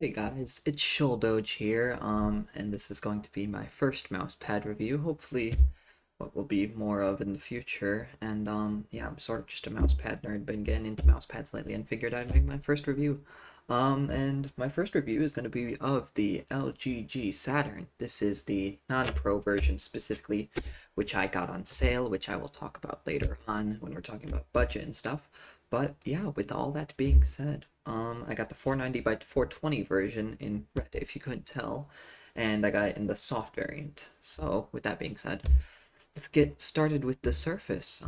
Hey guys, it's Doge here, and this is going to be my first mouse pad review, hopefully what will be more of in the future, and yeah, I'm sort of just a mouse pad nerd, been getting into mouse pads lately and figured I'd make my first review. And my first review is going to be of the LGG Saturn. This is the non-pro version specifically, which I got on sale, which I will talk about later on when we're talking about budget and stuff. But yeah, with all that being said, I got the 490 by 420 version in red, if you couldn't tell, and I got it in the soft variant. So with that being said, let's get started with the surface.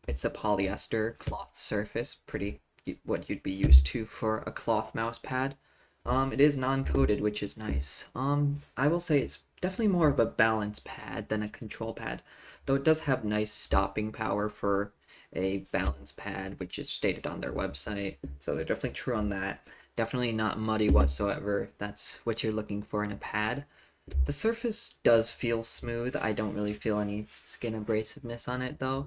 It's a polyester cloth surface, pretty what you'd be used to for a cloth mouse pad. It is non-coated, which is nice. I will say it's definitely more of a balance pad than a control pad, though it does have nice stopping power for a balance pad, which is stated on their website. So they're definitely true on that. Definitely not muddy whatsoever, if that's what you're looking for in a pad. The surface does feel smooth. I don't really feel any skin abrasiveness on it though.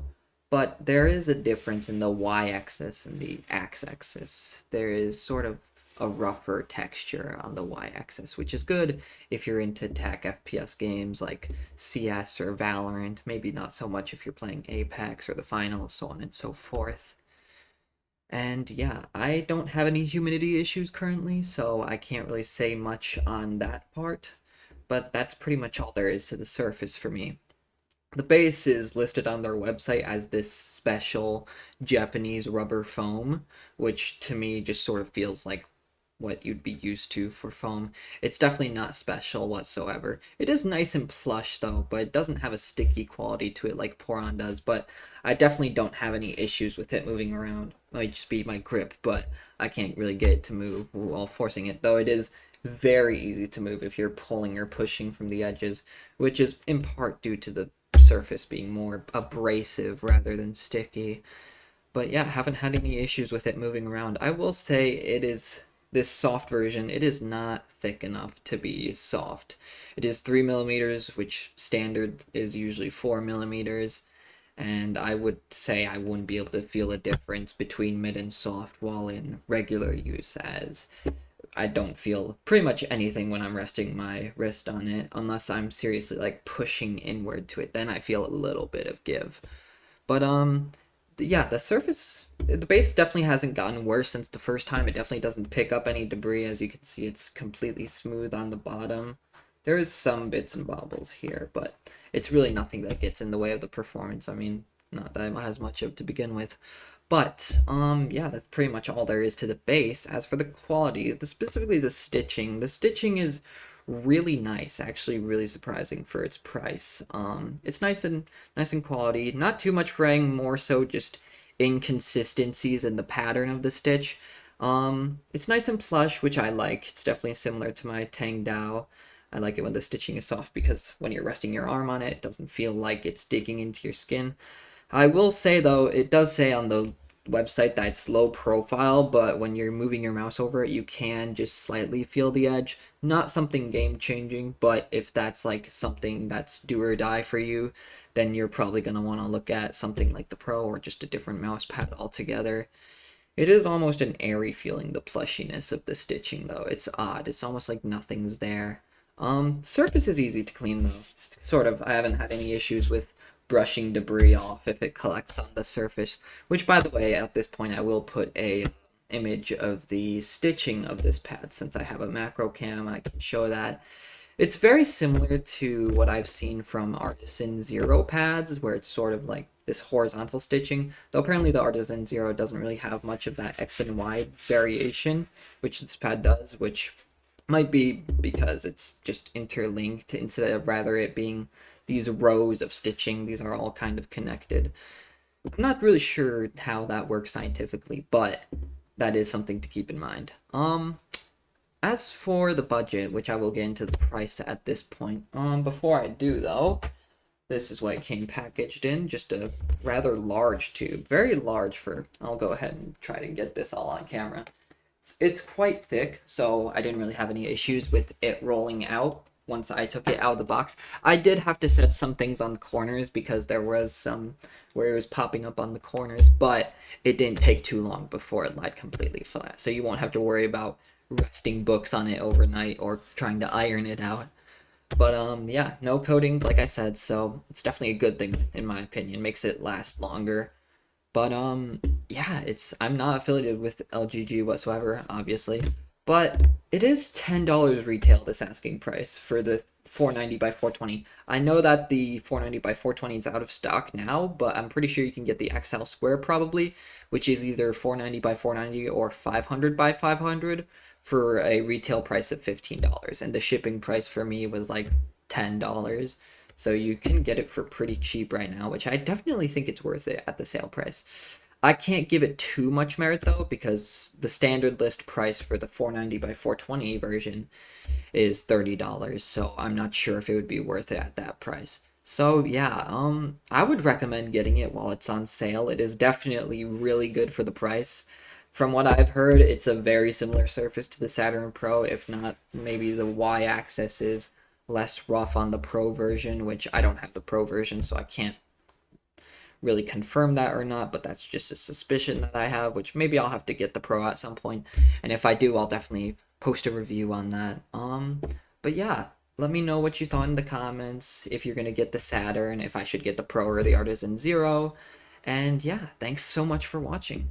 But there is a difference in the y-axis and the x-axis. There is sort of a rougher texture on the y-axis, which is good if you're into tech FPS games like CS or Valorant. Maybe not so much if you're playing Apex or the Finals, so on and so forth. And yeah, I don't have any humidity issues currently, so I can't really say much on that part. But that's pretty much all there is to the surface for me. The base is listed on their website as this special Japanese rubber foam, which to me just sort of feels like what you'd be used to for foam. It's definitely not special whatsoever. It is nice and plush though, but it doesn't have a sticky quality to it like Poron does, but I definitely don't have any issues with it moving around. It might just be my grip, but I can't really get it to move while forcing it, though it is very easy to move if you're pulling or pushing from the edges, which is in part due to the surface being more abrasive rather than sticky. But yeah, haven't had any issues with it moving around. I will say it is this soft version, it is not thick enough to be soft. It is 3 millimeters, which standard is usually 4 millimeters, and I would say I wouldn't be able to feel a difference between mid and soft while in regular use, as I don't feel pretty much anything when I'm resting my wrist on it, unless I'm seriously like pushing inward to it. Then I feel a little bit of give. But yeah, the surface, the base definitely hasn't gotten worse since the first time. It definitely doesn't pick up any debris. As you can see, it's completely smooth on the bottom. There is some bits and bobbles here, but it's really nothing that gets in the way of the performance. I mean, not that it has much of to begin with. But yeah, that's pretty much all there is to the base. As for the quality, specifically the stitching is really nice, actually really surprising for its price. It's nice and quality, not too much fraying, more so just inconsistencies in the pattern of the stitch. It's nice and plush, which I like. It's definitely similar to my Tang Dao. I like it when the stitching is soft because when you're resting your arm on it, it doesn't feel like it's digging into your skin. I will say though, it does say on the website that it's low profile, but when you're moving your mouse over it, you can just slightly feel the edge. Not something game changing, but if that's like something that's do or die for you, then you're probably going to want to look at something like the Pro or just a different mouse pad altogether. It is almost an airy feeling, the plushiness of the stitching though. It's odd. It's almost like nothing's there. Surface is easy to clean though. It's sort of, I haven't had any issues with brushing debris off if it collects on the surface, which by the way, at this point I will put a image of the stitching of this pad since I have a macro cam. I can show that. It's very similar to what I've seen from Artisan Zero pads, where it's sort of like this horizontal stitching, though apparently the Artisan Zero doesn't really have much of that X and Y variation, which this pad does, which might be because it's just interlinked instead of rather it being these rows of stitching. These are all kind of connected. I'm not really sure how that works scientifically, but that is something to keep in mind. As for the budget, which I will get into the price at this point, before I do though, this is what it came packaged in, just a rather large tube, very large for, I'll go ahead and try to get this all on camera. It's quite thick, so I didn't really have any issues with it rolling out once I took it out of the box. I did have to set some things on the corners because there was some where it was popping up on the corners, but it didn't take too long before it lied completely flat. So you won't have to worry about resting books on it overnight or trying to iron it out. But yeah, no coatings, like I said, so it's definitely a good thing in my opinion. Makes it last longer. But yeah, it's I'm not affiliated with LGG whatsoever, obviously. But it is $10 retail, this asking price for the 490 by 420. I know that the 490 by 420 is out of stock now, but I'm pretty sure you can get the XL square probably, which is either 490 by 490 or 500 by 500 for a retail price of $15. And the shipping price for me was like $10. So you can get it for pretty cheap right now, which I definitely think it's worth it at the sale price. I can't give it too much merit though, because the standard list price for the 490 by 420 version is $30, so I'm not sure if it would be worth it at that price. So yeah, I would recommend getting it while it's on sale. It is definitely really good for the price. From what I've heard, it's a very similar surface to the Saturn Pro, if not maybe the Y-axis is less rough on the Pro version, which I don't have the Pro version, so I can't really confirm that or not, but that's just a suspicion that I have, which maybe I'll have to get the Pro at some point. And if I do, I'll definitely post a review on that. But yeah, let me know what you thought in the comments, if you're gonna get the Saturn, if I should get the Pro or the Artisan Zero. And yeah, thanks so much for watching.